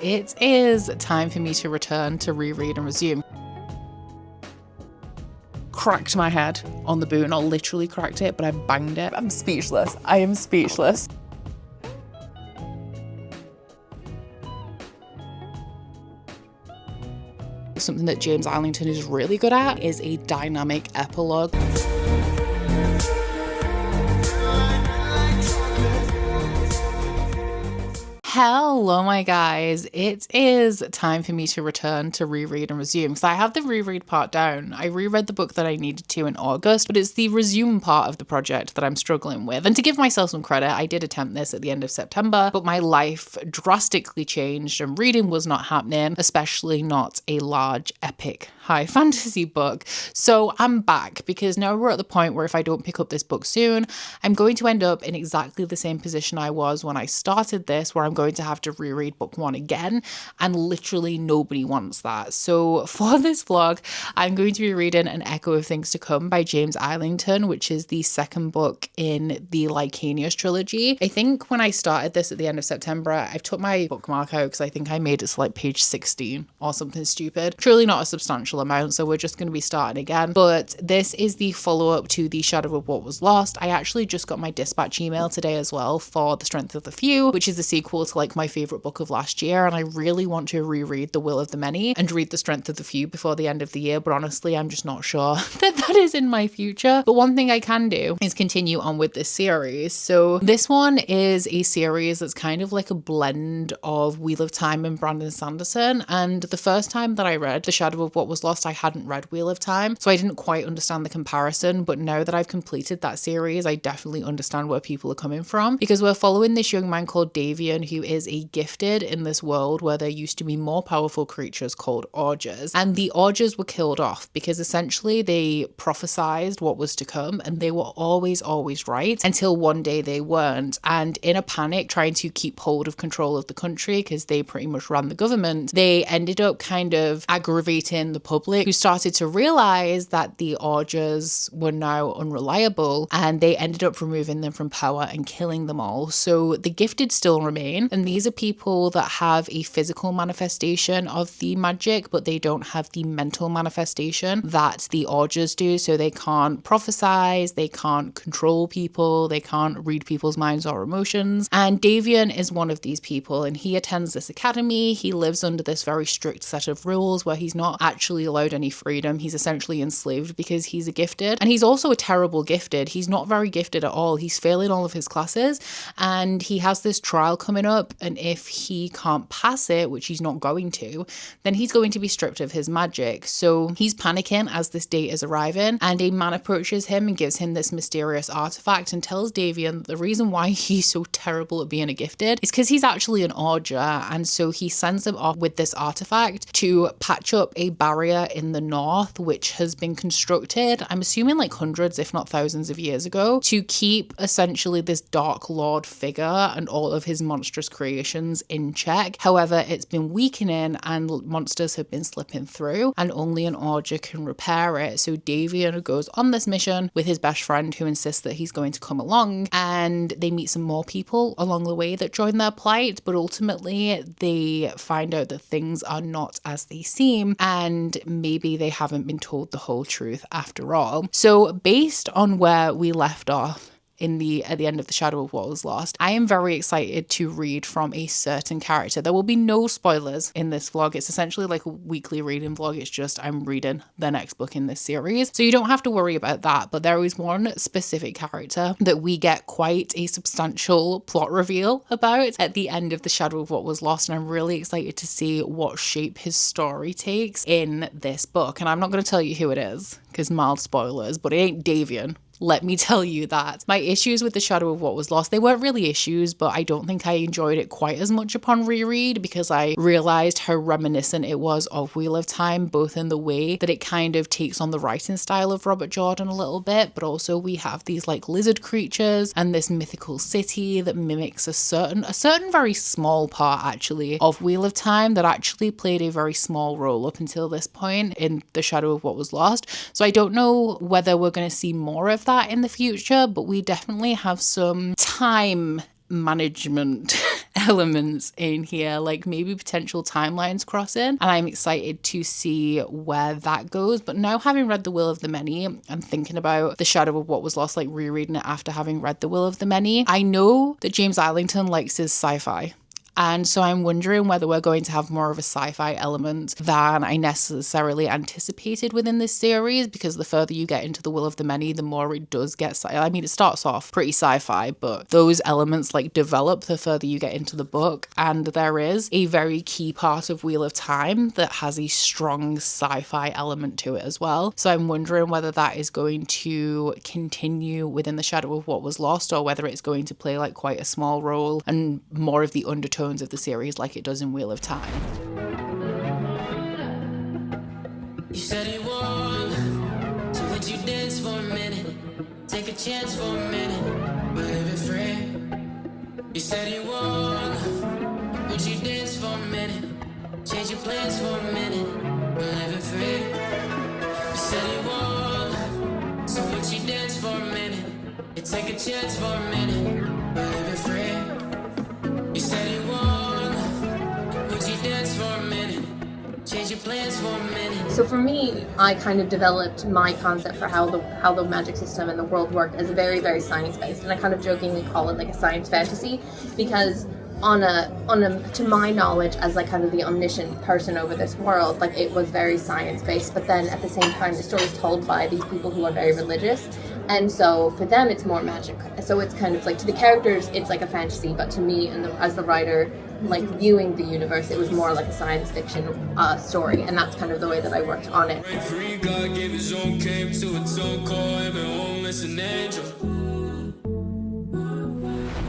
It is time for me to return to Reread and Resume. Cracked my head on the boot, not literally cracked it, but I banged it. I'm speechless. I am speechless. Something that James Islington is really good at is a dynamic epilogue. Hello, my guys. It is time for me to return to Reread and Resume. So I have the reread part down. I reread the book that I needed to in August, but it's the resume part of the project that I'm struggling with. And to give myself some credit, I did attempt this at the end of September, but my life drastically changed and reading was not happening, especially not a large, epic, high fantasy book. So I'm back because now we're at the point where if I don't pick up this book soon, I'm going to end up in exactly the same position I was when I started this, where I'm going to have to reread book one again, and literally nobody wants that. So for this vlog, I'm going to be reading An Echo of Things to Come by James Islington, which is the second book in the Licanius Trilogy. I think when I started this at the end of September, I've took my bookmark out because I think I made it to like page 16 or something stupid. Truly not a substantial amount, so we're just going to be starting again. But this is the follow-up to The Shadow of What Was Lost. I actually just got my dispatch email today as well for The Strength of the Few, which is the sequel to like my favorite book of last year, and I really want to reread The Will of the Many and read The Strength of the Few before the end of the year, but honestly I'm just not sure that is in my future. But one thing I can do is continue on with this series. So this one is a series that's kind of like a blend of Wheel of Time and Brandon Sanderson, and the first time that I read The Shadow of What Was Lost, I hadn't read Wheel of Time, so I didn't quite understand the comparison, but now that I've completed that series, I definitely understand where people are coming from, because we're following this young man called Davian, who is a gifted in this world where there used to be more powerful creatures called augurs, and the augurs were killed off because essentially they prophesized what was to come, and they were always right until one day they weren't, and in a panic trying to keep hold of control of the country because they pretty much ran the government, they ended up kind of aggravating the public, who started to realize that the augurs were now unreliable, and they ended up removing them from power and killing them all. So the gifted still remain, and these are people that have a physical manifestation of the magic, but they don't have the mental manifestation that the augurs do. So they can't prophesize, they can't control people, they can't read people's minds or emotions. And Davian is one of these people, and he attends this academy. He lives under this very strict set of rules where he's not actually allowed any freedom. He's essentially enslaved because he's a gifted, and he's also a terrible gifted. He's not very gifted at all. He's failing all of his classes, and he has this trial coming up, and if he can't pass it, which he's not going to, then he's going to be stripped of his magic. So he's panicking as this date is arriving, and a man approaches him and gives him this mysterious artifact and tells Davian that the reason why he's so terrible at being a gifted is because he's actually an augur, and so he sends him off with this artifact to patch up a barrier in the north which has been constructed, I'm assuming like hundreds if not thousands of years ago, to keep essentially this Dark Lord figure and all of his monstrous creations in check. However, it's been weakening and monsters have been slipping through, and only an augur can repair it. So Davian goes on this mission with his best friend, who insists that he's going to come along, and they meet some more people along the way that join their plight, but ultimately they find out that things are not as they seem, and maybe they haven't been told the whole truth after all. So based on where we left off at the end of The Shadow of What Was Lost, I am very excited to read from a certain character. There will be no spoilers in this vlog. It's essentially like a weekly reading vlog. It's just I'm reading the next book in this series, so you don't have to worry about that. But there is one specific character that we get quite a substantial plot reveal about at the end of The Shadow of What Was Lost, and I'm really excited to see what shape his story takes in this book. And I'm not going to tell you who it is because mild spoilers, but it ain't Davian. Let me tell you that. My issues with The Shadow of What Was Lost, they weren't really issues, but I don't think I enjoyed it quite as much upon reread because I realized how reminiscent it was of Wheel of Time, both in the way that it kind of takes on the writing style of Robert Jordan a little bit, but also we have these like lizard creatures and this mythical city that mimics a certain very small part actually of Wheel of Time that actually played a very small role up until this point in The Shadow of What Was Lost. So I don't know whether we're going to see more of that in the future, but we definitely have some time management elements in here, like maybe potential timelines crossing, and I'm excited to see where that goes. But now, having read The Will of the Many and thinking about The Shadow of What Was Lost, like rereading it after having read The Will of the Many, I know that James Islington likes his sci-fi. And so I'm wondering whether we're going to have more of a sci-fi element than I necessarily anticipated within this series, because the further you get into The Will of the Many, the more it does get I mean, it starts off pretty sci-fi, but those elements like develop the further you get into the book. And there is a very key part of Wheel of Time that has a strong sci-fi element to it as well. So I'm wondering whether that is going to continue within The Shadow of What Was Lost, or whether it's going to play like quite a small role and more of the undertones of the series like it does in Wheel of Time. You said you want, so would you dance for a minute? Take a chance for a minute, but live it free. You said you want, would you dance for a minute? Change your plans for a minute, but live it free. You said you want, so would you dance for a minute? You take a chance for a minute, but live it free. You said you want, would you dance for a minute? Change your plans for a minute. So for me, I kind of developed my concept for how the magic system and the world worked as very, very science-based, and I kind of jokingly call it like a science fantasy, because to my knowledge, as like kind of the omniscient person over this world, like it was very science-based, but then at the same time the story is told by these people who are very religious, and so for them it's more magic. So it's kind of like, to the characters it's like a fantasy, but to me and as the writer, like viewing the universe, it was more like a science fiction story, and that's kind of the way that I worked on it. God gave his own, came to its own call, and homeless an angel.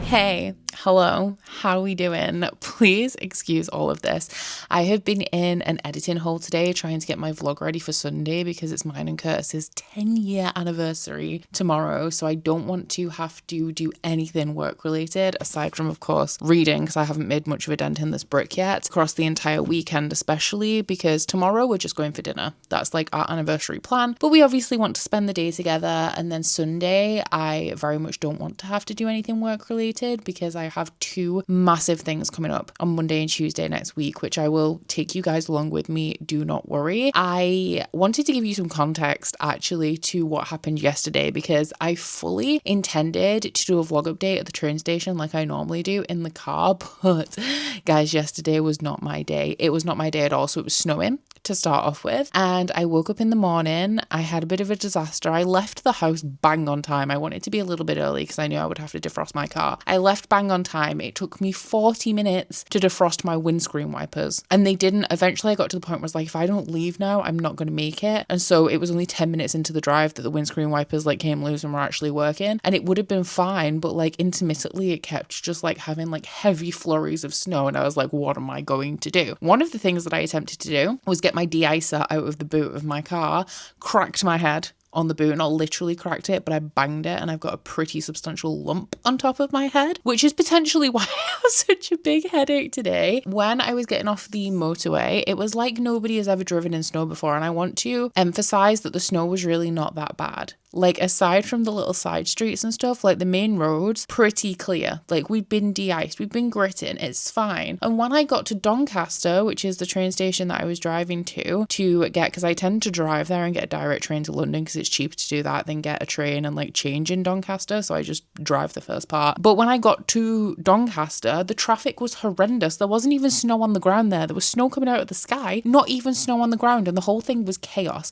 Hey, hello, how we doing? Please excuse all of this. I have been in an editing hole today trying to get my vlog ready for Sunday, because it's mine and Curtis's 10-year anniversary tomorrow, so I don't want to have to do anything work related aside from, of course, reading, because I haven't made much of a dent in this brick yet, across the entire weekend especially, because tomorrow we're just going for dinner. That's like our anniversary plan, but we obviously want to spend the day together, and then Sunday I very much don't want to have to do anything work related, because I have two massive things coming up on Monday and Tuesday next week, which I will take you guys along with me, do not worry. I wanted to give you some context actually to what happened yesterday, because I fully intended to do a vlog update at the train station like I normally do in the car, but guys, yesterday was not my day. It was not my day at all. So it was snowing to start off with, and I woke up in the morning. I had a bit of a disaster. I left the house bang on time. I wanted to be a little bit early because I knew I would have to defrost my car. I left bang on time. It took me 40 minutes to defrost my windscreen wipers, and they didn't. Eventually I got to the point where I was like, if I don't leave now, I'm not going to make it. And so it was only 10 minutes into the drive that the windscreen wipers like came loose and were actually working, and it would have been fine, but like intermittently it kept just like having like heavy flurries of snow, and I was like, what am I going to do? One of the things that I attempted to do was get my de-icer out of the boot of my car, cracked my head on the boot, not literally cracked it, but I banged it, and I've got a pretty substantial lump on top of my head, which is potentially why I have such a big headache today. When I was getting off the motorway, it was like nobody has ever driven in snow before, and I want to emphasize that the snow was really not that bad. Like, aside from the little side streets and stuff, like the main roads, pretty clear. Like, we've been de-iced, we've been gritting, it's fine. And when I got to Doncaster, which is the train station that I was driving to get, because I tend to drive there and get a direct train to London because it's cheaper to do that than get a train and like change in Doncaster, so I just drive the first part. But when I got to Doncaster, the traffic was horrendous. There wasn't even snow on the ground there. There was snow coming out of the sky, not even snow on the ground, and the whole thing was chaos.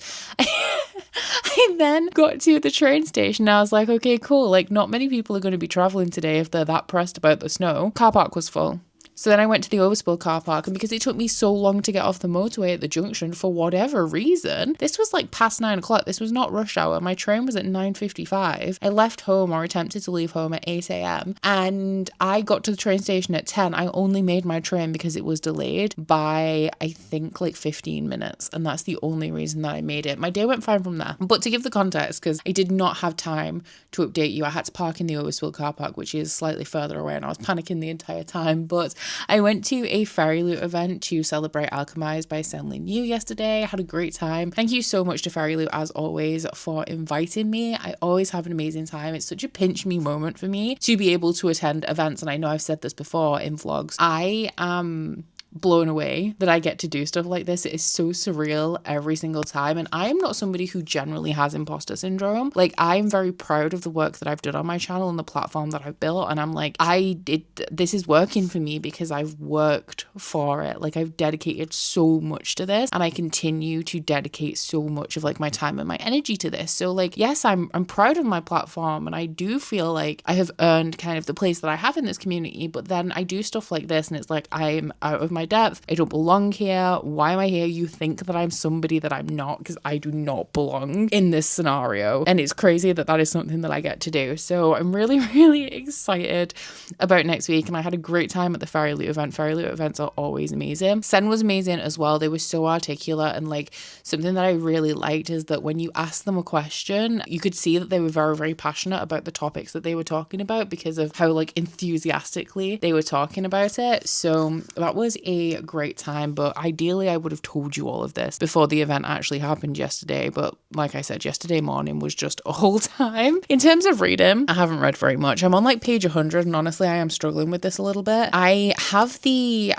I then got to the train station and I was like, okay, cool, like not many people are going to be traveling today if they're that pressed about the snow. Car park was full. So then I went to the Overspill car park, and because it took me so long to get off the motorway at the junction for whatever reason, this was like past 9 o'clock. This was not rush hour. My train was at 9:55. I left home, or attempted to leave home, at 8 a.m. and I got to the train station at 10. I only made my train because it was delayed by, I think, like 15 minutes. And that's the only reason that I made it. My day went fine from there. But to give the context, because I did not have time to update you, I had to park in the Overspill car park, which is slightly further away, and I was panicking the entire time. But I went to a Fairyloot event to celebrate Alchemized by SenLinYu yesterday. I had a great time. Thank you so much to Fairyloot, as always, for inviting me. I always have an amazing time. It's such a pinch me moment for me to be able to attend events. And I know I've said this before in vlogs. I am blown away that I get to do stuff like this. It is so surreal every single time, and I am not somebody who generally has imposter syndrome. Like, I'm very proud of the work that I've done on my channel and the platform that I've built, and I'm like, this is working for me because I've worked for it. Like, I've dedicated so much to this, and I continue to dedicate so much of like my time and my energy to this. So like, yes, I'm proud of my platform, and I do feel like I have earned kind of the place that I have in this community, but then I do stuff like this and it's like, I'm out of my depth. I don't belong here. Why am I here? You think that I'm somebody that I'm not, because I do not belong in this scenario. And it's crazy that that is something that I get to do. So I'm really, really excited about next week. And I had a great time at the Fairyloot event. Fairyloot events are always amazing. Sen was amazing as well. They were so articulate, and like, something that I really liked is that when you asked them a question, you could see that they were very, very passionate about the topics that they were talking about because of how like enthusiastically they were talking about it. So that was a great time, but ideally I would have told you all of this before the event actually happened yesterday. But like I said, yesterday morning was just a whole time. In terms of reading, I haven't read very much. I'm on like page 100, and honestly I am struggling with this a little bit. I had the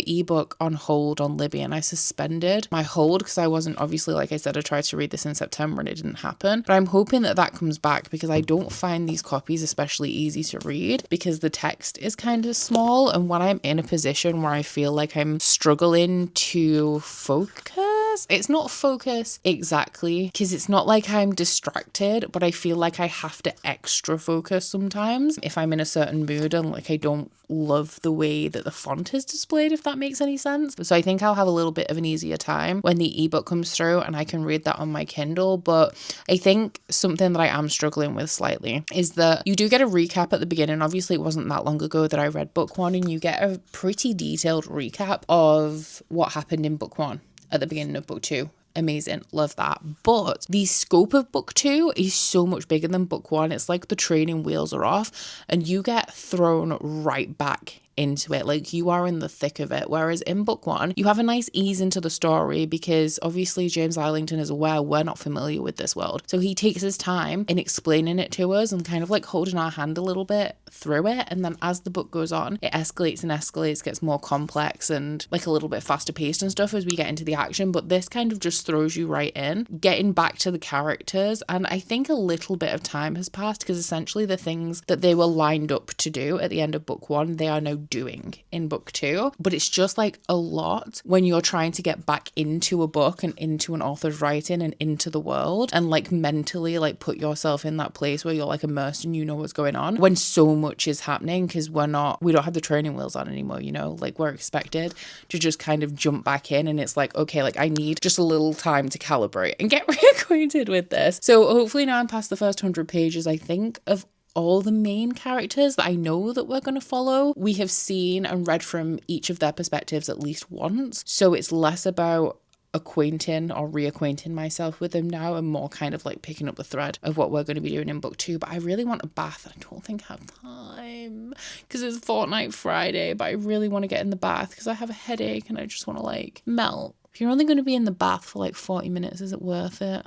ebook on hold on Libby, and I suspended my hold because I wasn't, obviously, like I said, I tried to read this in September and it didn't happen, but I'm hoping that that comes back because I don't find these copies especially easy to read because the text is kind of small, and when I'm in a position where I feel like I'm struggling to focus, it's not focus exactly because it's not like I'm distracted, but I feel like I have to extra focus sometimes if I'm in a certain mood and like I don't love the way that the font is displayed, if that makes any sense. So I think I'll have a little bit of an easier time when the ebook comes through and I can read that on my Kindle. But I think something that I am struggling with slightly is that you do get a recap at the beginning. Obviously it wasn't that long ago that I read book one, and you get a pretty detailed recap of what happened in book one at the beginning of book two. Amazing, love that. But the scope of book two is so much bigger than book one. It's like the training wheels are off and you get thrown right back into it. Like, you are in the thick of it. Whereas in book one, you have a nice ease into the story because obviously James Islington is aware we're not familiar with this world. So he takes his time in explaining it to us and kind of like holding our hand a little bit through it. And then as the book goes on, it escalates and escalates, gets more complex and like a little bit faster paced and stuff as we get into the action. But this kind of just throws you right in, getting back to the characters. And I think a little bit of time has passed because essentially the things that they were lined up to do at the end of book one, they are now doing in book two. But it's just like a lot when you're trying to get back into a book and into an author's writing and into the world and like mentally like put yourself in that place where you're like immersed and you know what's going on when so much is happening, because we don't have the training wheels on anymore, you know, like we're expected to just kind of jump back in, and it's like, okay, like I need just a little time to calibrate and get reacquainted with this. So hopefully now I'm past the first 100 pages, I think, of all the main characters that I know that we're going to follow. We have seen and read from each of their perspectives at least once. So it's less about acquainting or reacquainting myself with them now and more kind of like picking up the thread of what we're going to be doing in book two. But I really want a bath. I don't think I have time because it's Fortnite Friday, but I really want to get in the bath because I have a headache and I just want to like melt. If you're only going to be in the bath for like 40 minutes, is it worth it?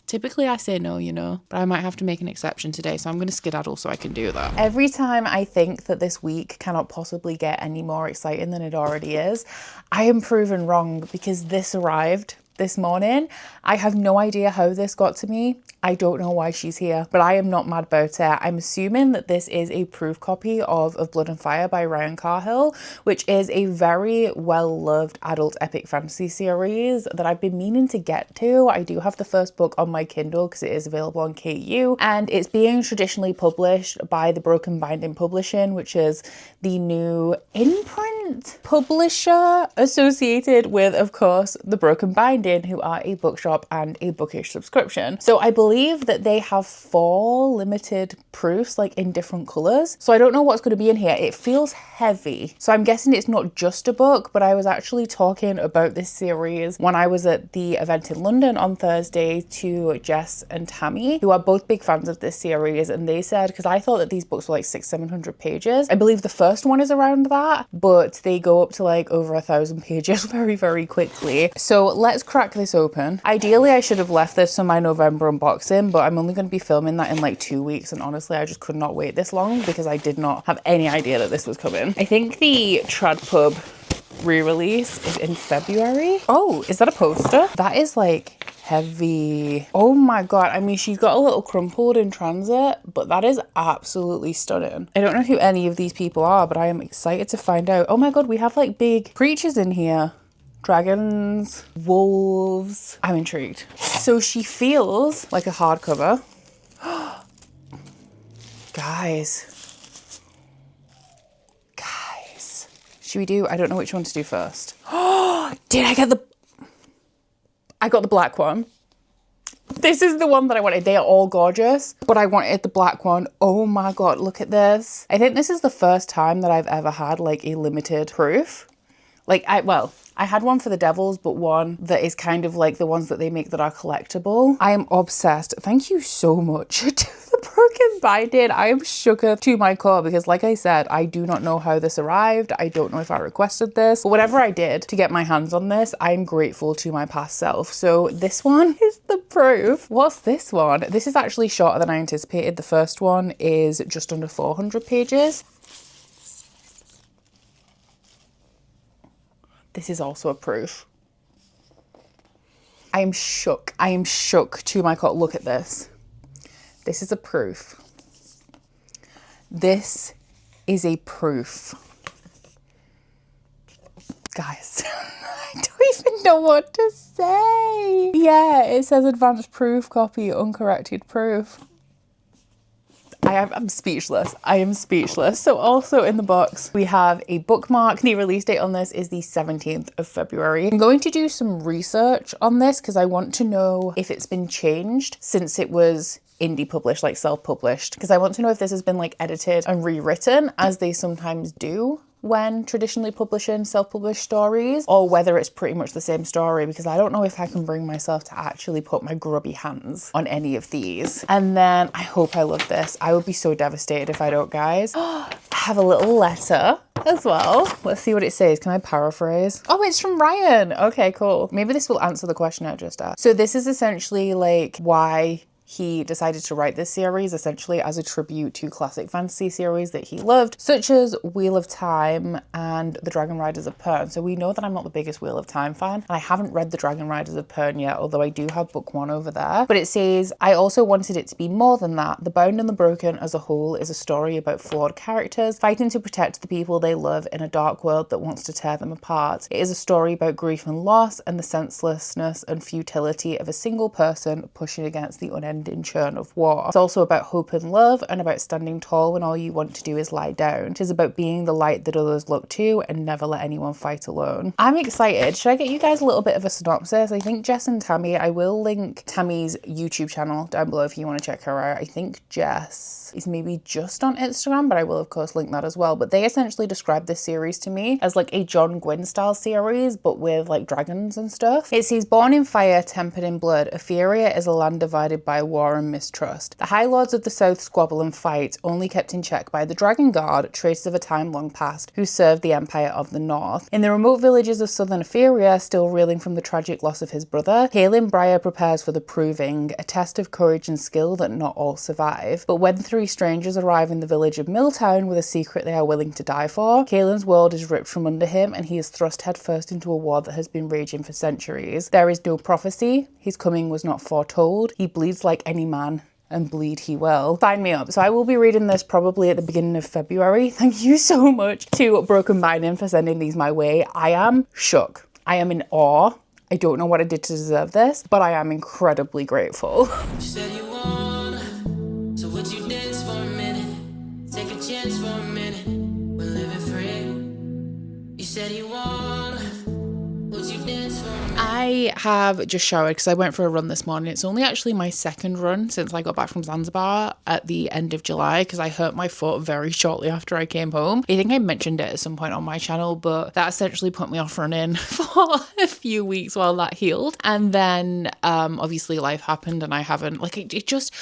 Typically I say no, you know, but I might have to make an exception today, so I'm going to skedaddle so I can do that. Every time I think that this week cannot possibly get any more exciting than it already is, I am proven wrong because this arrived this morning. I have no idea how this got to me. I don't know why she's here, but I am not mad about it. I'm assuming that this is a proof copy of Blood and Fire by Ryan Carhill, which is a very well-loved adult epic fantasy series that I've been meaning to get to. I do have the first book on my Kindle because it is available on KU, and it's being traditionally published by the Broken Binding Publishing, which is the new imprint publisher associated with, of course, the Broken Binding, who are a bookshop and a Bookish subscription. So I believe believe that they have 4 limited proofs, like in different colors. So I don't know what's going to be in here. It feels heavy. So I'm guessing it's not just a book, but I was actually talking about this series when I was at the event in London on Thursday to Jess and Tammy, who are both big fans of this series. And they said, because I thought that these books were like 600-700 pages. I believe the first one is around that, but they go up to like over 1,000 pages very, very quickly. So let's crack this open. Ideally, I should have left this for my November unboxing, but I'm only going to be filming that in like 2 weeks. And honestly, I just could not wait this long because I did not have any idea that this was coming. I think the Trad Pub re-release is in February. Oh, is that a poster? That is like heavy. Oh my god. I mean, she's got a little crumpled in transit, but that is absolutely stunning. I don't know who any of these people are, but I am excited to find out. Oh my god, we have like big creatures in here. Dragons, wolves. I'm intrigued. So she feels like a hardcover. Guys. Should we do, I don't know which one to do first. Oh, I got the black one. This is the one that I wanted. They are all gorgeous, but I wanted the black one. Oh my god, look at this. I think this is the first time that I've ever had like a limited proof. Like, I had one for the Devils, but one that is kind of like the ones that they make that are collectible. I am obsessed. Thank you so much to the broken binding. I am shook to my core because, like I said, I do not know how this arrived. I don't know if I requested this, but whatever I did to get my hands on this, I'm grateful to my past self. So this one is the proof. What's this one? This is actually shorter than I anticipated. The first one is just under 400 pages. This is also a proof. I am shook. I am shook to my core. Look at this. This is a proof. This is a proof. Guys, I don't even know what to say. Yeah, it says advanced proof copy, uncorrected proof. I'm speechless. I am speechless. So also in the box, we have a bookmark. The release date on this is the 17th of February. I'm going to do some research on this because I want to know if it's been changed since it was indie published, like self-published, because I want to know if this has been like edited and rewritten as they sometimes do when traditionally publishing self-published stories, or whether it's pretty much the same story, because I don't know if I can bring myself to actually put my grubby hands on any of these. And then I hope I love this. I would be so devastated if I don't, guys. I have a little letter as well. Let's see what it says. Can I paraphrase? Oh, it's from Ryan. Okay, cool. Maybe this will answer the question I just asked. So this is essentially like why he decided to write this series, essentially as a tribute to classic fantasy series that he loved, such as Wheel of Time and The Dragon Riders of Pern. So we know that I'm not the biggest Wheel of Time fan, and I haven't read The Dragon Riders of Pern yet, although I do have book 1 over there. But it says, I also wanted it to be more than that. The Bound and the Broken as a whole is a story about flawed characters fighting to protect the people they love in a dark world that wants to tear them apart. It is a story about grief and loss and the senselessness and futility of a single person pushing against the unending churn of war. It's also about hope and love, and about standing tall when all you want to do is lie down. It is about being the light that others look to and never let anyone fight alone. I'm excited. Should I get you guys a little bit of a synopsis? I think Jess and Tammy, I will link Tammy's YouTube channel down below if you want to check her out. I think Jess is maybe just on Instagram, but I will of course link that as well. But they essentially described this series to me as like a John Gwynne style series, but with like dragons and stuff. It says, born in fire, tempered in blood, Etheria is a land divided by war and mistrust. The High Lords of the South squabble and fight, only kept in check by the Dragon Guard, traces of a time long past, who served the Empire of the North. In the remote villages of southern Etheria, still reeling from the tragic loss of his brother, Kaelin Briar prepares for the proving, a test of courage and skill that not all survive. But when 3 strangers arrive in the village of Milltown with a secret they are willing to die for, Kaelin's world is ripped from under him and he is thrust headfirst into a war that has been raging for centuries. There is no prophecy, his coming was not foretold, he bleeds like any man, and bleed he will. Sign me up. So I will be reading this probably at the beginning of February. Thank you so much to Broken Binding for sending these my way. I am shook. I am in awe. I don't know what I did to deserve this, but I am incredibly grateful. You said you want, so would you dance for a minute? Take a chance for a minute, we're living free. You said you want, would you dance I have just showered because I went for a run this morning. It's only actually my second run since I got back from Zanzibar at the end of July because I hurt my foot very shortly after I came home. I think I mentioned it at some point on my channel, but that essentially put me off running for a few weeks while that healed. And then obviously life happened and I haven't, like, it just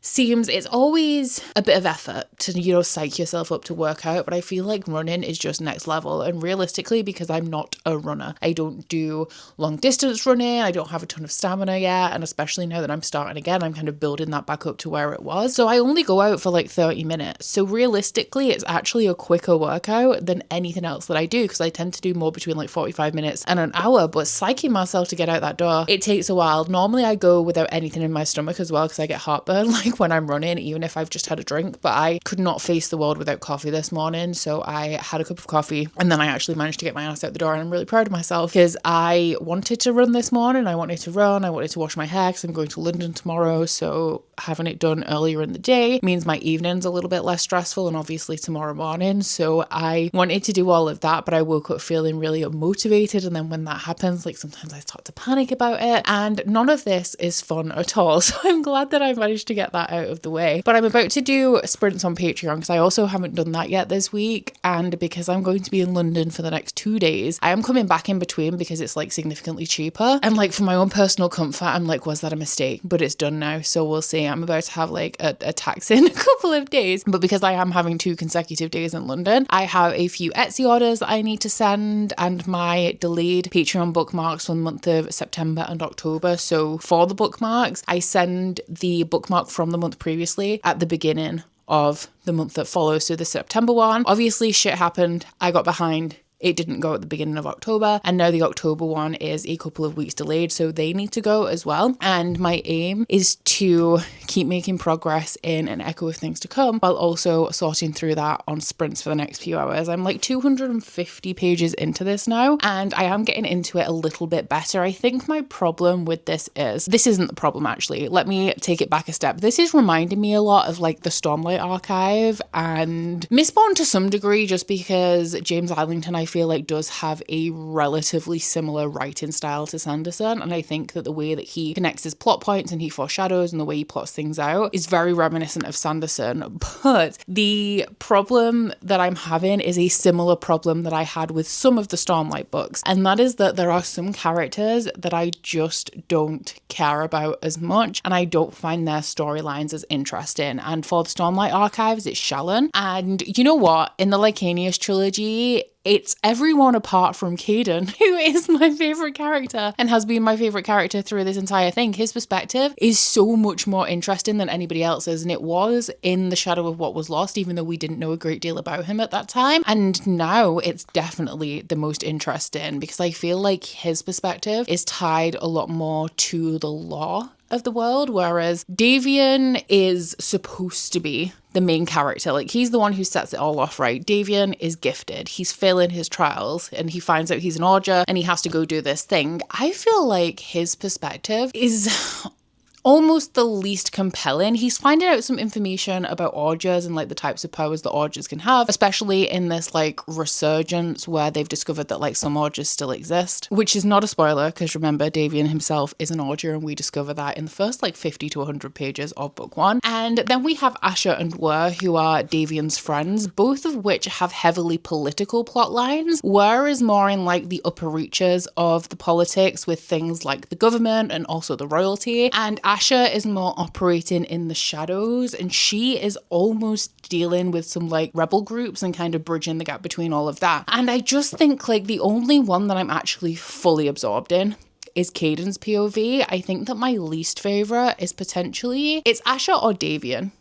seems it's always a bit of effort to, you know, psych yourself up to work out, but I feel like running is just next level. And realistically, because I'm not a runner, I don't do long distance running, I don't have a ton of stamina yet, and especially now that I'm starting again, I'm kind of building that back up to where it was. So I only go out for like 30 minutes. So realistically, it's actually a quicker workout than anything else that I do, because I tend to do more between like 45 minutes and an hour, but psyching myself to get out that door, it takes a while. Normally I go without anything in my stomach as well, because I get heartburn like when I'm running, even if I've just had a drink, but I could not face the world without coffee this morning. So I had a cup of coffee and then I actually managed to get my ass out the door, and I'm really proud of myself because I wanted to run this morning. I wanted to wash my hair because I'm going to London tomorrow. So having it done earlier in the day means my evening's a little bit less stressful, and obviously tomorrow morning. So I wanted to do all of that, but I woke up feeling really unmotivated. And then when that happens, like sometimes I start to panic about it, and none of this is fun at all. So I'm glad that I managed to get that out of the way. But I'm about to do sprints on Patreon because I also haven't done that yet this week. And because I'm going to be in London for the next 2 days, I am coming back in between because it's like significantly cheaper. And like for my own personal comfort, I'm like, was that a mistake? But it's done now. So we'll see. I'm about to have like a tax in a couple of days. But because I am having 2 consecutive days in London, I have a few Etsy orders that I need to send and my delayed Patreon bookmarks for the month of September and October. So for the bookmarks, I send the bookmark from the month previously at the beginning of the month that follows. So the September one, obviously shit happened. I got behind. It didn't go at the beginning of October, and now the October one is a couple of weeks delayed, so they need to go as well. And my aim is to keep making progress in An Echo of Things to Come while also sorting through that on sprints for the next few hours. I'm like 250 pages into this now, and I am getting into it a little bit better. I think my problem with this isn't the problem actually. Let me take it back a step. This is reminding me a lot of like the Stormlight Archive and Mistborn to some degree, just because James Islington, I feel like, does have a relatively similar writing style to Sanderson, and I think that the way that he connects his plot points and he foreshadows and the way he plots things out is very reminiscent of Sanderson. But the problem that I'm having is a similar problem that I had with some of the Stormlight books, and that is that there are some characters that I just don't care about as much, and I don't find their storylines as interesting. And for the Stormlight Archives, it's Shallan, and you know what, in the Licanius Trilogy, it's everyone apart from Caden, who is my favourite character and has been my favourite character through this entire thing. His perspective is so much more interesting than anybody else's, and it was in The Shadow of What Was Lost, even though we didn't know a great deal about him at that time. And now it's definitely the most interesting because I feel like his perspective is tied a lot more to the lore of the world, whereas Davian is supposed to be the main character. Like, he's the one who sets it all off, right? Davian is gifted. He's failing his trials and he finds out he's an Augur and he has to go do this thing. I feel like his perspective is almost the least compelling. He's finding out some information about Augurs and like the types of powers that Augurs can have, especially in this like resurgence where they've discovered that like some Augurs still exist, which is not a spoiler because remember, Davian himself is an Augur and we discover that in the first like 50 to 100 pages of book 1. And then we have Asher and Wer, who are Davian's friends, both of which have heavily political plot lines. Wer is more in like the upper reaches of the politics with things like the government and also the royalty, and Asher is more operating in the shadows, and she is almost dealing with some like rebel groups and kind of bridging the gap between all of that. And I just think like the only one that I'm actually fully absorbed in is Caden's POV. I think that my least favourite is potentially, it's Asher or Davian.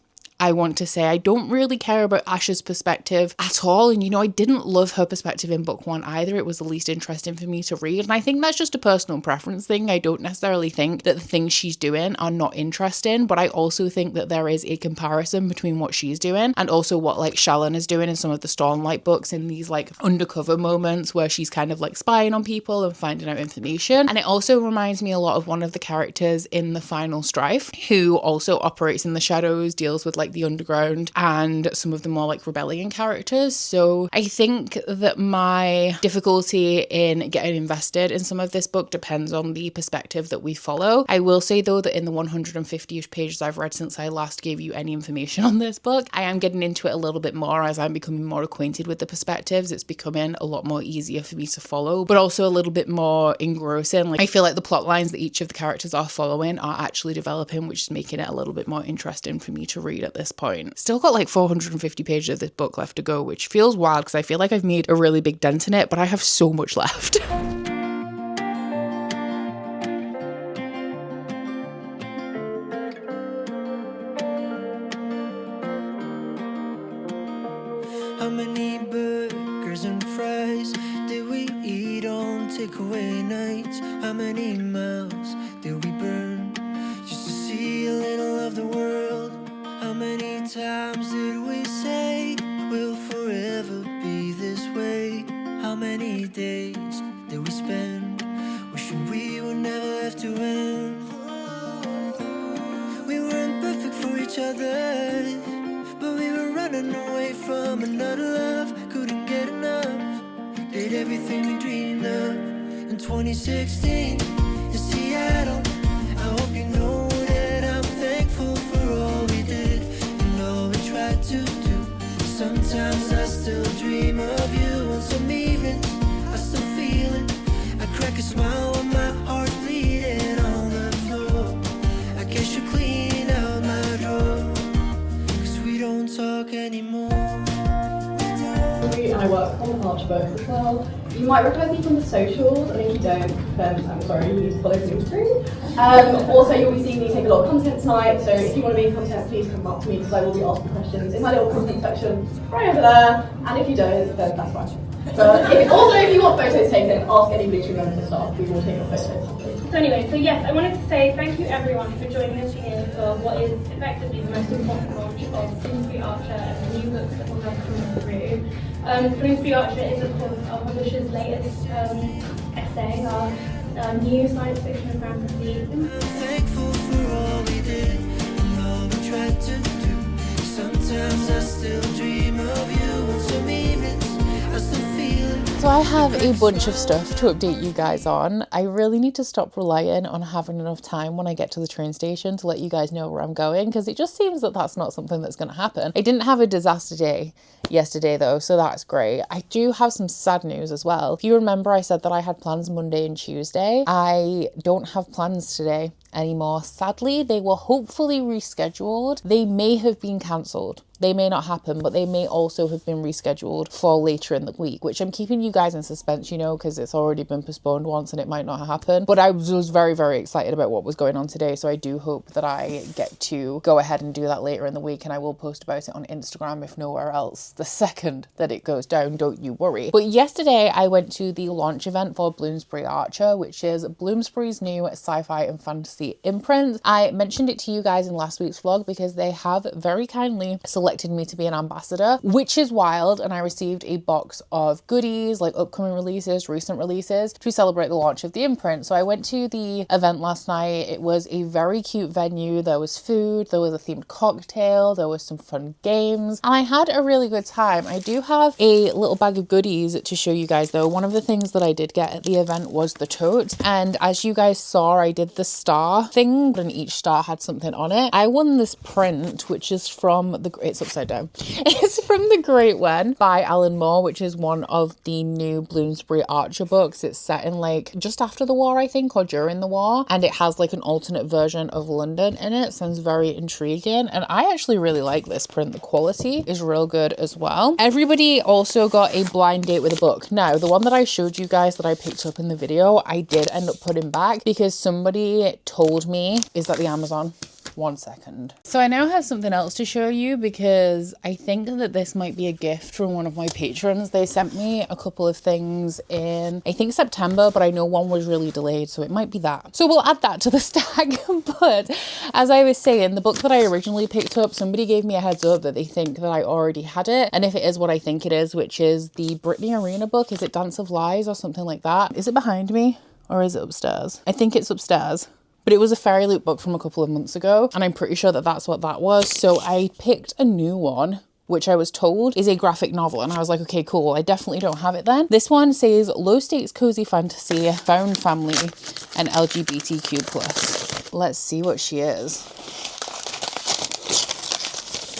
I want to say I don't really care about Asher's perspective at all. And, you know, I didn't love her perspective in book 1 either. It was the least interesting for me to read. And I think that's just a personal preference thing. I don't necessarily think that the things she's doing are not interesting, but I also think that there is a comparison between what she's doing and also what like Shallan is doing in some of the Stormlight books, in these like undercover moments where she's kind of like spying on people and finding out information. And it also reminds me a lot of one of the characters in The Final Strife, who also operates in the shadows, deals with like like the underground and some of the more like rebellion characters. So I think that my difficulty in getting invested in some of this book depends on the perspective that we follow. I will say though that in the 150-ish pages I've read since I last gave you any information on this book, I am getting into it a little bit more as I'm becoming more acquainted with the perspectives. It's becoming a lot more easier for me to follow, but also a little bit more engrossing. Like I feel like the plot lines that each of the characters are following are actually developing, which is making it a little bit more interesting for me to read at this point. Still got like 450 pages of this book left to go, which feels wild because I feel like I've made a really big dent in it, but I have so much left. How many burgers and fries did we eat on takeaway nights? How many miles did we burn just to see a little of the world? How many times did we say we'll forever be this way? How many days did we spend wishing we would never have to end? We weren't perfect for each other, but we were running away from another love. Couldn't get enough, did everything we dreamed of. In 2016 in Seattle, I hope you know that I'm thankful for all we did and all we tried to do. Sometimes I still dream of you, and some evenings I still feel it. I crack a smile when my heart's bleeding on the floor. I guess you clean out my drawer, we don't talk anymore. And I work on Archer books as well. You might recognise me from the socials, and if you don't, then I'm sorry, you need to follow Bloomsbury. Also, you'll be seeing me take a lot of content tonight, so if you want to be in content, please come up to me because I will be asking questions in my little content section right over there, and if you don't, then that's fine. But if you want photos taken, ask any Bloomsbury members of staff, we will take your photos. So anyway, yes, I wanted to say thank you everyone for joining us here for what is effectively the most important launch of Bloomsbury Archer and the new books that will have come through. Bloomsbury Archer is of course our publisher's latest essay, our new science fiction and fantasy. I'm thankful for all we did and all we tried to do. Sometimes I still dream of you, and some evenings I still feel it. So I have a bunch of stuff to update you guys on. I really need to stop relying on having enough time when I get to the train station to let you guys know where I'm going, because it just seems that that's not something that's going to happen. I didn't have a disaster day yesterday though, so that's great. I do have some sad news as well. If you remember, I said that I had plans Monday and Tuesday. I don't have plans today anymore. Sadly, they were hopefully rescheduled. They may have been cancelled. They may not happen, but they may also have been rescheduled for later in the week, which I'm keeping you guys in suspense, you know, because it's already been postponed once and it might not happen. But I was very, very excited about what was going on today, so I do hope that I get to go ahead and do that later in the week, and I will post about it on Instagram, if nowhere else, the second that it goes down, don't you worry. But yesterday I went to the launch event for Bloomsbury Archer, which is Bloomsbury's new sci-fi and fantasy imprint. I mentioned it to you guys in last week's vlog because they have very kindly selected me to be an ambassador, which is wild, and I received a box of goodies, like upcoming releases, recent releases, to celebrate the launch of the imprint. So I went to the event last night. It was a very cute venue. There was food, there was a themed cocktail, there was some fun games, and I had a really good time. I do have a little bag of goodies to show you guys though. One of the things that I did get at the event was the tote, and as you guys saw, I did the star thing, and each star had something on it. I won this print, which is from it's upside down. It's from The Great One by Alan Moore, which is one of the new Bloomsbury Archer books. It's set in like just after the war, I think, or during the war, and it has like an alternate version of London in it. Sounds very intriguing, and I actually really like this print. The quality is real good as well. Everybody also got a blind date with a book. Now, the one that I showed you guys that I picked up in the video, I did end up putting back because somebody told me, is that the Amazon? 1 second. So I now have something else to show you because I think that this might be a gift from one of my patrons. They sent me a couple of things in, I think, September, but I know one was really delayed, so it might be that. So we'll add that to the stack. But as I was saying, the book that I originally picked up, somebody gave me a heads up that they think that I already had it. And if it is what I think it is, which is the Brittany Arena book, is it Dance of Lies or something like that? Is it behind me or is it upstairs? I think it's upstairs. but it was a Fairyloot book from a couple of months ago, and I'm pretty sure that that's what that was. So I picked a new one, which I was told is a graphic novel. And I was like, okay, cool. I definitely don't have it then. This one says low stakes, cozy fantasy, found family, and LGBTQ+. Let's see what she is.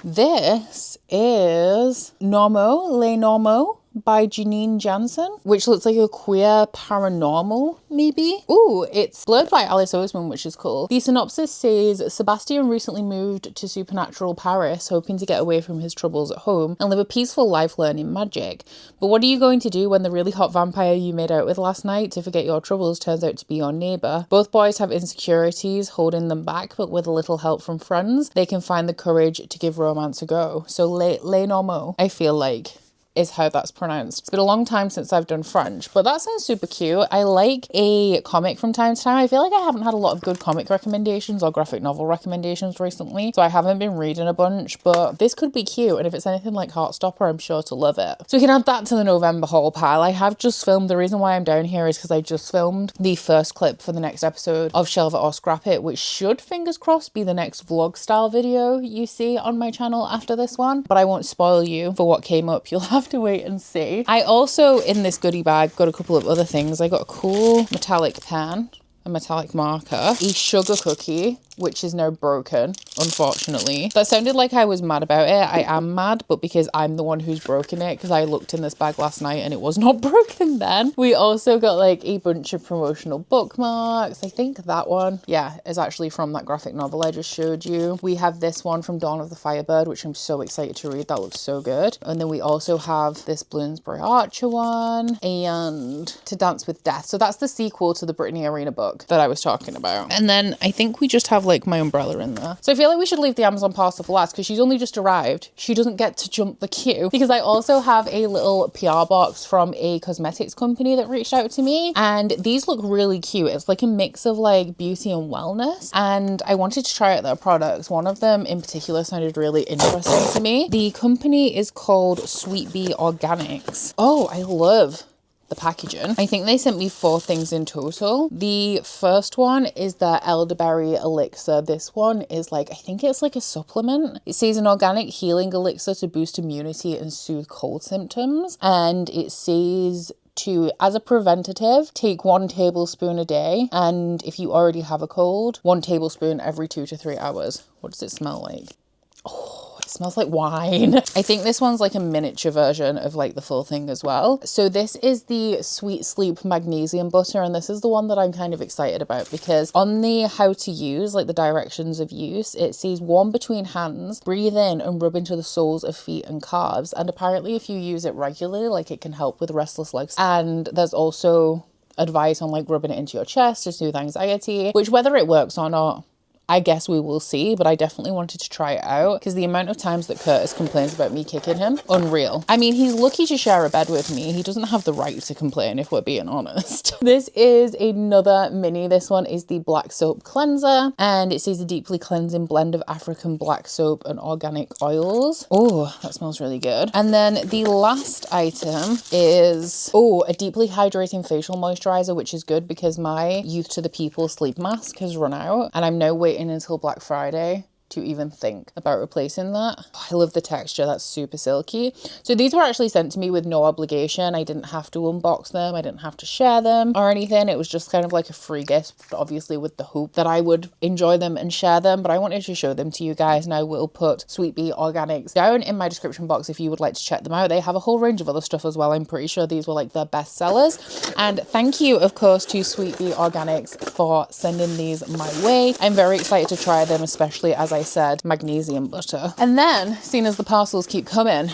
This is Normo, Les Normaux by Janine Jansen, which looks like a queer paranormal, maybe. Ooh, it's blurred by Alice Oseman, which is cool. The synopsis says, Sebastian recently moved to supernatural Paris, hoping to get away from his troubles at home and live a peaceful life learning magic. But what are you going to do when the really hot vampire you made out with last night to forget your troubles turns out to be your neighbour? Both boys have insecurities holding them back, but with a little help from friends, they can find the courage to give romance a go. So Les Normaux, I feel like, is how that's pronounced. It's been a long time since I've done French, but that sounds super cute. I like a comic from time to time. I feel like I haven't had a lot of good comic recommendations or graphic novel recommendations recently, so I haven't been reading a bunch, but this could be cute, and if it's anything like Heartstopper, I'm sure to love it. So we can add that to the November haul pile. I have just filmed, the reason why I'm down here is because I just filmed the first clip for the next episode of Shelve It or Scrap It, which should, fingers crossed, be the next vlog style video you see on my channel after this one, but I won't spoil you for what came up. You'll have to wait and see. I also, in this goodie bag, got a couple of other things. I got a cool metallic pen, a metallic marker, a sugar cookie, which is now broken, unfortunately. That sounded like I was mad about it. I am mad, but because I'm the one who's broken it, because I looked in this bag last night and it was not broken then. We also got like a bunch of promotional bookmarks. I think that one, yeah, is actually from that graphic novel I just showed you. We have this one from Dawn of the Firebird, which I'm so excited to read. That looks so good. And then we also have this Bloomsbury Archer one and To Dance with Death. So that's the sequel to the Brittany Arena book that I was talking about. And then I think we just have like my umbrella in there. So I feel like we should leave the Amazon parcel for last because she's only just arrived. She doesn't get to jump the queue because I also have a little PR box from a cosmetics company that reached out to me, and these look really cute. It's like a mix of like beauty and wellness, and I wanted to try out their products. One of them in particular sounded really interesting to me. The company is called Sweet Bee Organics. Oh, I love the packaging. I think they sent me 4 things in total. The first one is the elderberry elixir. This one is like, I think it's like a supplement. It says an organic healing elixir to boost immunity and soothe cold symptoms. And it says to, as a preventative, take 1 tablespoon a day. And if you already have a cold, 1 tablespoon every 2 to 3 hours. What does it smell like? Oh, it smells like wine. I think this one's like a miniature version of like the full thing as well. So this is the Sweet Sleep Magnesium Butter, and this is the one that I'm kind of excited about because on the how to use, like the directions of use, it says warm between hands, breathe in and rub into the soles of feet and calves. And apparently if you use it regularly, like it can help with restless legs. And there's also advice on like rubbing it into your chest to soothe anxiety, which whether it works or not, I guess we will see, but I definitely wanted to try it out because the amount of times that Curtis complains about me kicking him, unreal. I mean, he's lucky to share a bed with me. He doesn't have the right to complain if we're being honest. This is another mini. This one is the Black Soap Cleanser, and it says a deeply cleansing blend of African black soap and organic oils. Oh, that smells really good. And then the last item is, oh, a deeply hydrating facial moisturizer, which is good because my Youth to the People sleep mask has run out and I'm now waiting until Black Friday to even think about replacing that. Oh, I love the texture. That's super silky. So these were actually sent to me with no obligation. I didn't have to unbox them. I didn't have to share them or anything. It was just kind of like a free gift, obviously with the hope that I would enjoy them and share them. But I wanted to show them to you guys, and I will put Sweet Bee Organics down in my description box if you would like to check them out. They have a whole range of other stuff as well. I'm pretty sure these were like their best sellers. And thank you, of course, to Sweet Bee Organics for sending these my way. I'm very excited to try them, especially as I said, magnesium butter. And then, seeing as the parcels keep coming,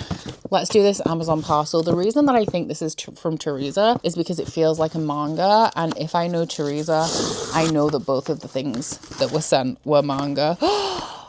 let's do this Amazon parcel. The reason that I think this is from Teresa is because it feels like a manga, and if I know Teresa, I know that both of the things that were sent were manga. Oh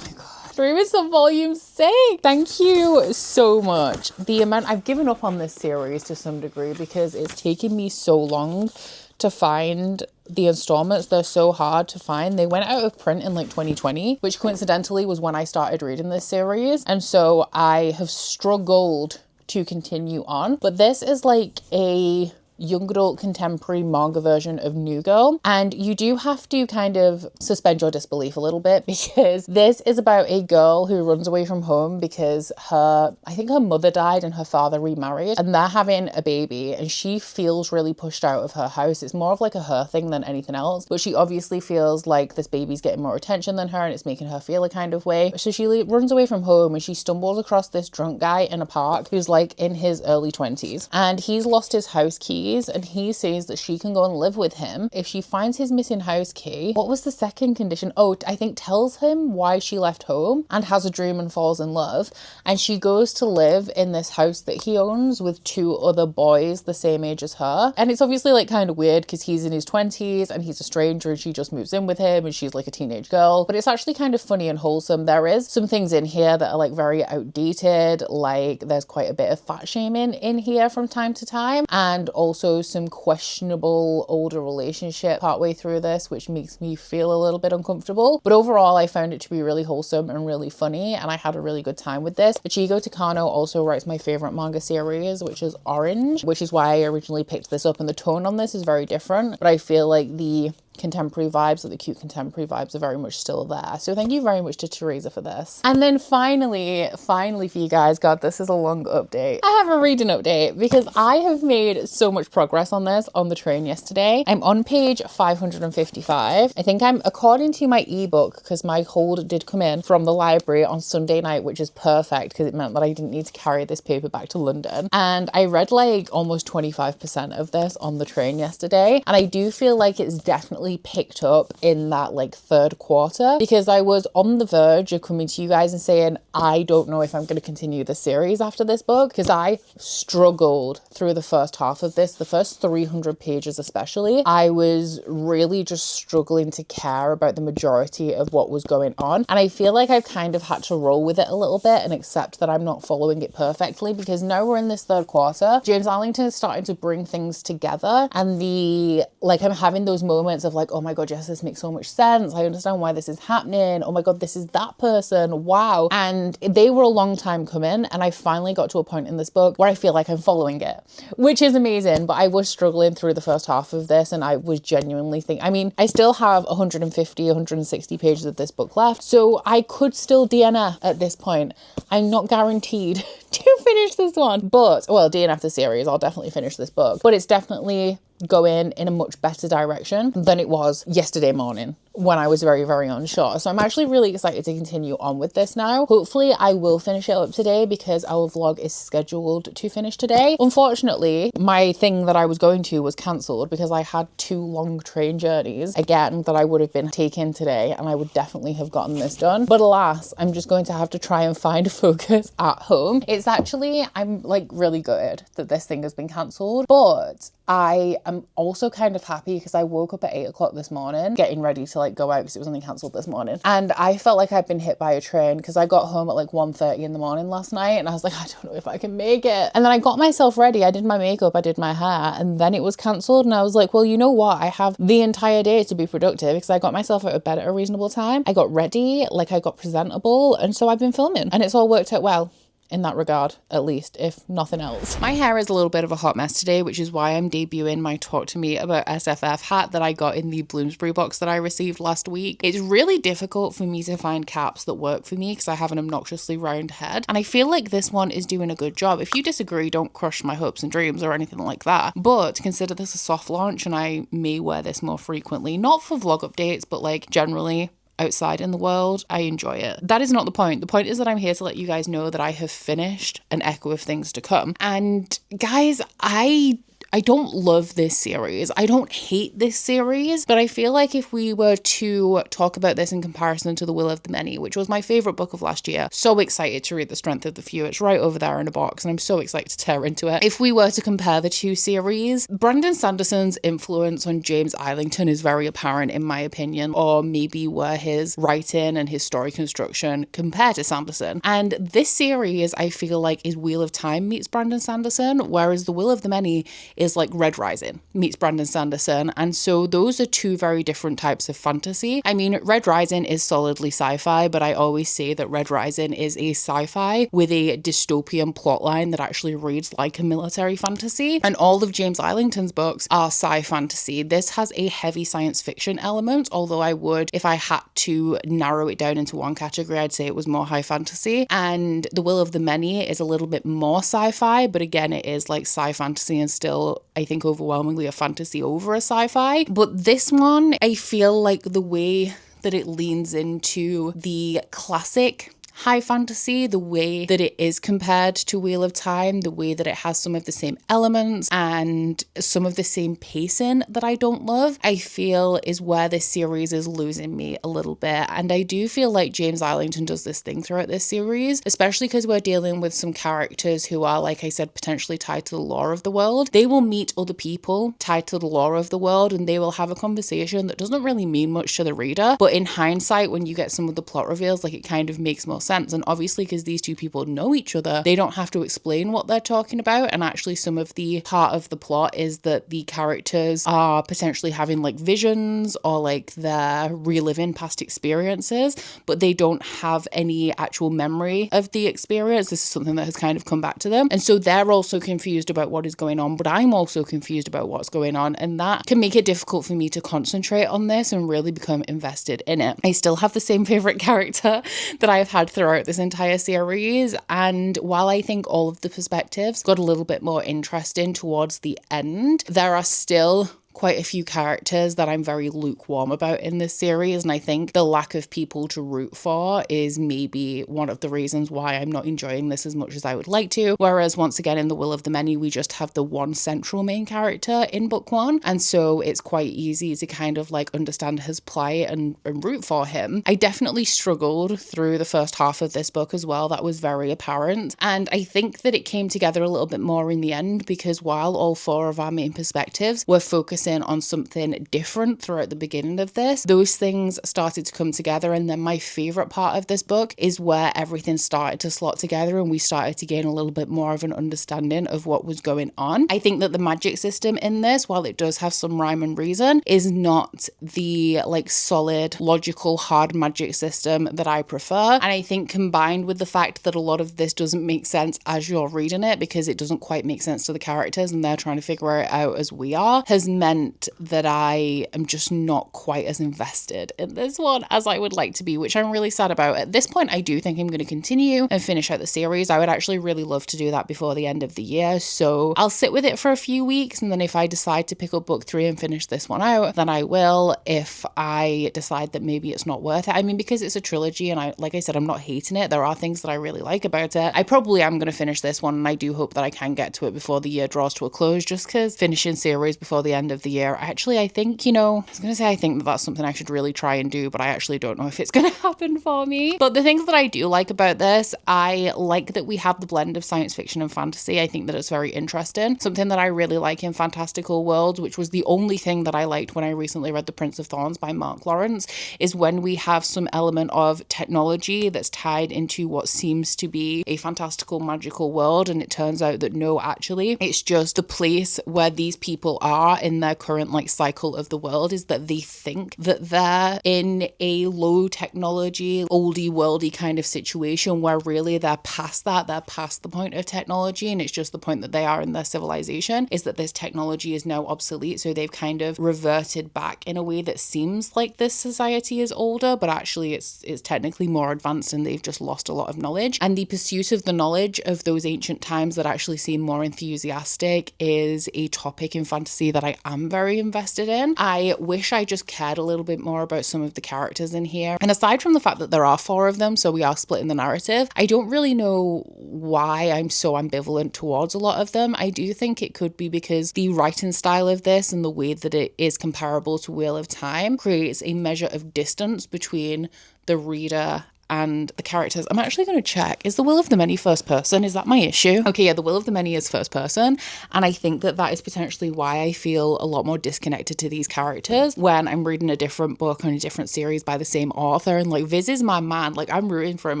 my god. Teresa Volume 6! Thank you so much. The amount I've given up on this series to some degree because it's taken me so long to find the installments. They're so hard to find. They went out of print in like 2020, which coincidentally was when I started reading this series. And so I have struggled to continue on. But this is like a young adult contemporary manga version of New Girl. And you do have to kind of suspend your disbelief a little bit, because this is about a girl who runs away from home because I think her mother died and her father remarried, and they're having a baby, and she feels really pushed out of her house. It's more of like a her thing than anything else, but she obviously feels like this baby's getting more attention than her and it's making her feel a kind of way. So she runs away from home and she stumbles across this drunk guy in a park who's like in his early 20s, and he's lost his house keys, and he says that she can go and live with him if she finds his missing house key. What was the second condition? Oh, I think tells him why she left home and has a dream and falls in love, and she goes to live in this house that he owns with 2 other boys the same age as her. And it's obviously like kind of weird because he's in his 20s and he's a stranger and she just moves in with him and she's like a teenage girl, but it's actually kind of funny and wholesome. There is some things in here that are like very outdated, like there's quite a bit of fat shaming in here from time to time, and also some questionable older relationship partway through this, which makes me feel a little bit uncomfortable. But overall, I found it to be really wholesome and really funny, and I had a really good time with this. Ichigo Takano also writes my favorite manga series, which is Orange, which is why I originally picked this up, and the tone on this is very different, but I feel like the contemporary vibes, or the cute contemporary vibes, are very much still there. So thank you very much to Teresa for this. And then finally for you guys, God, this is a long update. I have a reading update because I have made so much progress on this on the train yesterday. I'm on page 555. I think I'm, according to my ebook, because my hold did come in from the library on Sunday night, which is perfect because it meant that I didn't need to carry this paper back to London. And I read like almost 25% of this on the train yesterday. And I do feel like it's definitely picked up in that like third quarter, because I was on the verge of coming to you guys and saying I don't know if I'm going to continue the series after this book, because I struggled through the first half of this, the first 300 pages especially. I was really just struggling to care about the majority of what was going on, and I feel like I've kind of had to roll with it a little bit and accept that I'm not following it perfectly, because now we're in this third quarter. James Islington is starting to bring things together, and I'm having those moments of like, oh my god, yes, this makes so much sense. I understand why this is happening. Oh my god, this is that person. Wow. And they were a long time coming, and I finally got to a point in this book where I feel like I'm following it, which is amazing. But I was struggling through the first half of this, and I was genuinely thinking, I mean, I still have 160 pages of this book left, so I could still DNF at this point. I'm not guaranteed to finish this one, but, well, DNF the series, I'll definitely finish this book, but it's definitely going in a much better direction than it was yesterday morning when I was very, very unsure. So I'm actually really excited to continue on with this now. Hopefully I will finish it up today, because our vlog is scheduled to finish today. Unfortunately, my thing that I was going to was cancelled because I had 2 long train journeys again that I would have been taking today, and I would definitely have gotten this done. But alas, I'm just going to have to try and find focus at home. It's actually, I'm like really gutted that this thing has been cancelled, but I am also kind of happy because I woke up at 8 o'clock this morning getting ready to like go out because it was only cancelled this morning, and I felt like I'd been hit by a train because I got home at like 1:30 in the morning last night, and I was like, I don't know if I can make it. And then I got myself ready, I did my makeup, I did my hair, and then it was cancelled, and I was like, well, you know what, I have the entire day to be productive because I got myself out of bed at a reasonable time, I got ready, like I got presentable, and so I've been filming, and it's all worked out well in that regard, at least, if nothing else. My hair is a little bit of a hot mess today, which is why I'm debuting my Talk to Me About SFF hat that I got in the Bloomsbury box that I received last week. It's really difficult for me to find caps that work for me because I have an obnoxiously round head, and I feel like this one is doing a good job. If you disagree, don't crush my hopes and dreams or anything like that, but consider this a soft launch, and I may wear this more frequently, not for vlog updates, but like generally outside in the world. I enjoy it. That is not the point. The point is that I'm here to let you guys know that I have finished An Echo of Things to Come. And guys, I don't love this series. I don't hate this series, but I feel like if we were to talk about this in comparison to The Will of the Many, which was my favourite book of last year, so excited to read The Strength of the Few. It's right over there in a box, and I'm so excited to tear into it. If we were to compare the two series, Brandon Sanderson's influence on James Islington is very apparent in my opinion, or maybe were his writing and his story construction compared to Sanderson. And this series, I feel like, is Wheel of Time meets Brandon Sanderson, whereas The Will of the Many is like Red Rising meets Brandon Sanderson. And so those are two very different types of fantasy. I mean, Red Rising is solidly sci-fi, but I always say that Red Rising is a sci-fi with a dystopian plotline that actually reads like a military fantasy. And all of James Islington's books are sci fantasy. This has a heavy science fiction element, although I would, if I had to narrow it down into one category, I'd say it was more high fantasy. And The Will of the Many is a little bit more sci-fi, but again, it is like sci fantasy and still, I think, overwhelmingly a fantasy over a sci-fi. But this one, I feel like the way that it leans into the classic high fantasy, the way that it is compared to Wheel of Time, the way that it has some of the same elements and some of the same pacing that I don't love, I feel is where this series is losing me a little bit. And I do feel like James Islington does this thing throughout this series, especially because we're dealing with some characters who are, like I said, potentially tied to the lore of the world. They will meet other people tied to the lore of the world and they will have a conversation that doesn't really mean much to the reader. But in hindsight, when you get some of the plot reveals, like it kind of makes more sense. And obviously, because these two people know each other, they don't have to explain what they're talking about. And actually, some of the part of the plot is that the characters are potentially having like visions or like they're reliving past experiences, but they don't have any actual memory of the experience. This is something that has kind of come back to them. And so they're also confused about what is going on, but I'm also confused about what's going on. And that can make it difficult for me to concentrate on this and really become invested in it. I still have the same favorite character that I have had throughout this entire series, and while I think all of the perspectives got a little bit more interesting towards the end, there are still quite a few characters that I'm very lukewarm about in this series, and I think the lack of people to root for is maybe one of the reasons why I'm not enjoying this as much as I would like to. Whereas once again in The Will of the Many, we just have the one central main character in book one, and so it's quite easy to kind of like understand his plight and root for him. I definitely struggled through the first half of this book as well. That was very apparent, and I think that it came together a little bit more in the end, because while all four of our main perspectives were focusing on something different throughout the beginning of this, those things started to come together. And then my favorite part of this book is where everything started to slot together and we started to gain a little bit more of an understanding of what was going on. I think that the magic system in this, while it does have some rhyme and reason, is not the like solid, logical, hard magic system that I prefer. And I think combined with the fact that a lot of this doesn't make sense as you're reading it, because it doesn't quite make sense to the characters and they're trying to figure it out as we are, has meant that I am just not quite as invested in this one as I would like to be, which I'm really sad about. At this point, I do think I'm going to continue and finish out the series. I would actually really love to do that before the end of the year, so I'll sit with it for a few weeks, and then if I decide to pick up book 3 and finish this one out, then I will. If I decide that maybe it's not worth it, I mean, because it's a trilogy and like I said, I'm not hating it. There are things that I really like about it. I probably am going to finish this one, and I do hope that I can get to it before the year draws to a close, just because finishing series before the end of the year, I think, I think that that's something I should really try and do, but I actually don't know if it's going to happen for me. But the things that I do like about this, I like that we have the blend of science fiction and fantasy. I think that it's very interesting. Something that I really like in fantastical worlds, which was the only thing that I liked when I recently read The Prince of Thorns by Mark Lawrence, is when we have some element of technology that's tied into what seems to be a fantastical, magical world, and it turns out that no, actually, it's just the place where these people are in their current like cycle of the world, is that they think that they're in a low technology, oldie worldy kind of situation, where really they're past that, they're past the point of technology, and it's just the point that they are in their civilization, is that this technology is now obsolete. So they've kind of reverted back in a way that seems like this society is older, but actually it's technically more advanced, and they've just lost a lot of knowledge. And the pursuit of the knowledge of those ancient times that actually seem more enthusiastic is a topic in fantasy that I am very invested in. I wish I just cared a little bit more about some of the characters in here. And aside from the fact that there are 4 of them, so we are splitting the narrative, I don't really know why I'm so ambivalent towards a lot of them. I do think it could be because the writing style of this and the way that it is comparable to Wheel of Time creates a measure of distance between the reader and the characters. I'm actually going to check, is the Will of the Many first person? Is that my issue? Okay, yeah, the Will of the Many is first person, and I think that that is potentially why I feel a lot more disconnected to these characters when I'm reading a different book on a different series by the same author. And like, Viz is my man. Like, I'm rooting for him.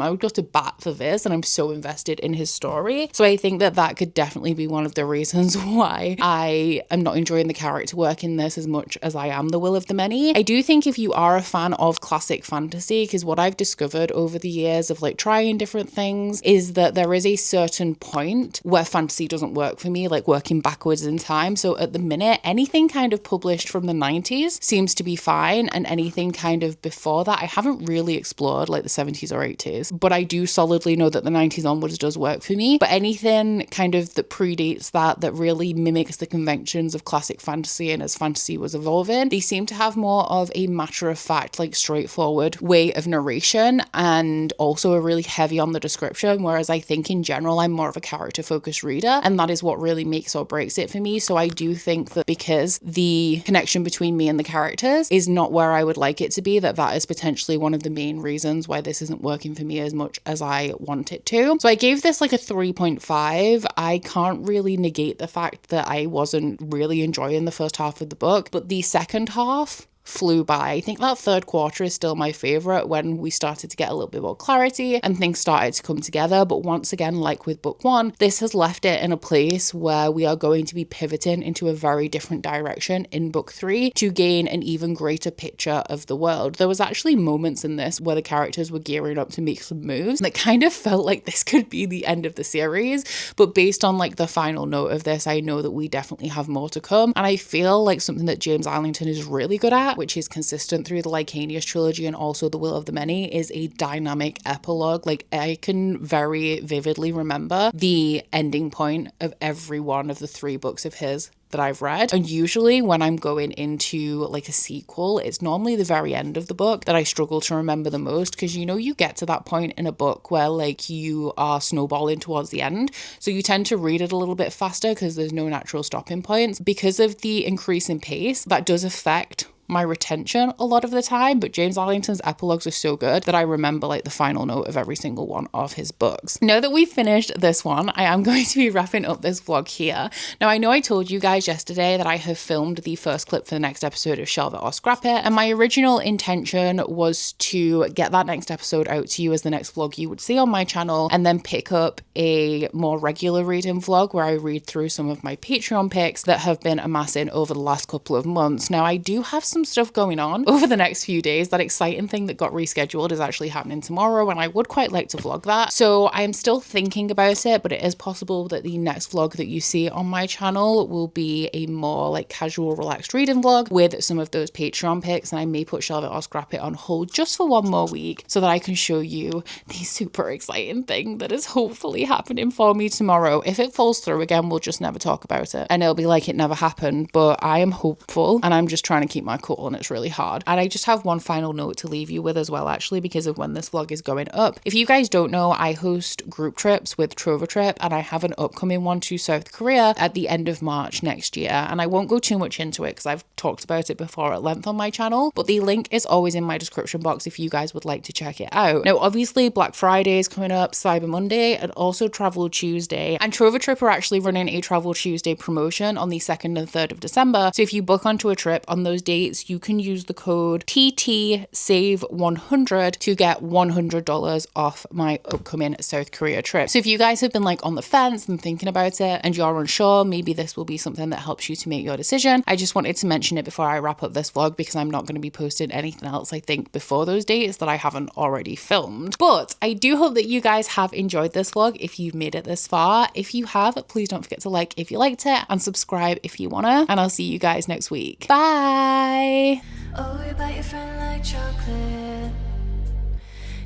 I would go to bat for Viz, and I'm so invested in his story. So I think that that could definitely be one of the reasons why I am not enjoying the character work in this as much as I am the Will of the Many. I do think if you are a fan of classic fantasy, because what I've discovered over the years of like trying different things is that there is a certain point where fantasy doesn't work for me, like working backwards in time. So at the minute, anything kind of published from the 90s seems to be fine, and anything kind of before that, I haven't really explored like the 70s or 80s, but I do solidly know that the 90s onwards does work for me. But anything kind of that predates that really mimics the conventions of classic fantasy and as fantasy was evolving, they seem to have more of a matter-of-fact, like straightforward way of narration, and also are really heavy on the description, whereas I think in general I'm more of a character-focused reader, and that is what really makes or breaks it for me. So I do think that because the connection between me and the characters is not where I would like it to be, that is potentially one of the main reasons why this isn't working for me as much as I want it to. So I gave this like a 3.5. I can't really negate the fact that I wasn't really enjoying the first half of the book, but the second half flew by. I think that third quarter is still my favorite, when we started to get a little bit more clarity and things started to come together. But once again, like with book one, this has left it in a place where we are going to be pivoting into a very different direction in book three to gain an even greater picture of the world. There was actually moments in this where the characters were gearing up to make some moves that kind of felt like this could be the end of the series, but based on like the final note of this, I know that we definitely have more to come. And I feel like something that James Islington is really good at, which is consistent through the Licanius Trilogy and also the Will of the Many, is a dynamic epilogue. Like, I can very vividly remember the ending point of every one of the 3 books of his that I've read. And usually when I'm going into like a sequel, it's normally the very end of the book that I struggle to remember the most, because you know, you get to that point in a book where like you are snowballing towards the end, so you tend to read it a little bit faster because there's no natural stopping points. Because of the increase in pace, that does affect my retention a lot of the time, but James Islington's epilogues are so good that I remember like the final note of every single one of his books. Now that we've finished this one, I am going to be wrapping up this vlog here. Now, I know I told you guys yesterday that I have filmed the first clip for the next episode of Shelve It or Scrap It, and my original intention was to get that next episode out to you as the next vlog you would see on my channel, and then pick up a more regular reading vlog where I read through some of my Patreon picks that have been amassing over the last couple of months. Now, I do have some stuff going on over the next few days. That exciting thing that got rescheduled is actually happening tomorrow, and I would quite like to vlog that. So I am still thinking about it, but it is possible that the next vlog that you see on my channel will be a more like casual, relaxed reading vlog with some of those Patreon picks, and I may put Shelve It or Scrap It on hold just for one more week so that I can show you the super exciting thing that is hopefully happening for me tomorrow. If it falls through again, we'll just never talk about it and it'll be like it never happened, but I am hopeful and I'm just trying to keep my cool, and it's really hard. And I just have one final note to leave you with as well, actually, because of when this vlog is going up. If you guys don't know, I host group trips with Trover Trip, and I have an upcoming one to South Korea at the end of March next year. And I won't go too much into it because I've talked about it before at length on my channel, but the link is always in my description box if you guys would like to check it out. Now, obviously, Black Friday is coming up, Cyber Monday, and also Travel Tuesday. And Trover Trip are actually running a Travel Tuesday promotion on the 2nd and 3rd of December. So if you book onto a trip on those dates, you can use the code TTSAVE100 to get $100 off my upcoming South Korea trip. So if you guys have been like on the fence and thinking about it and you're unsure, maybe this will be something that helps you to make your decision. I just wanted to mention it before I wrap up this vlog because I'm not going to be posting anything else, I think, before those dates that I haven't already filmed. But I do hope that you guys have enjoyed this vlog if you've made it this far. If you have, please don't forget to like if you liked it and subscribe if you wanna, and I'll see you guys next week. Bye! Oh, you bite your friend like chocolate.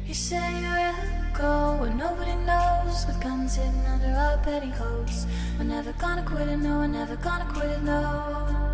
You say you will go where nobody knows, with guns hidden under our petticoats. We're never gonna quit it, no, we're never gonna quit it, no.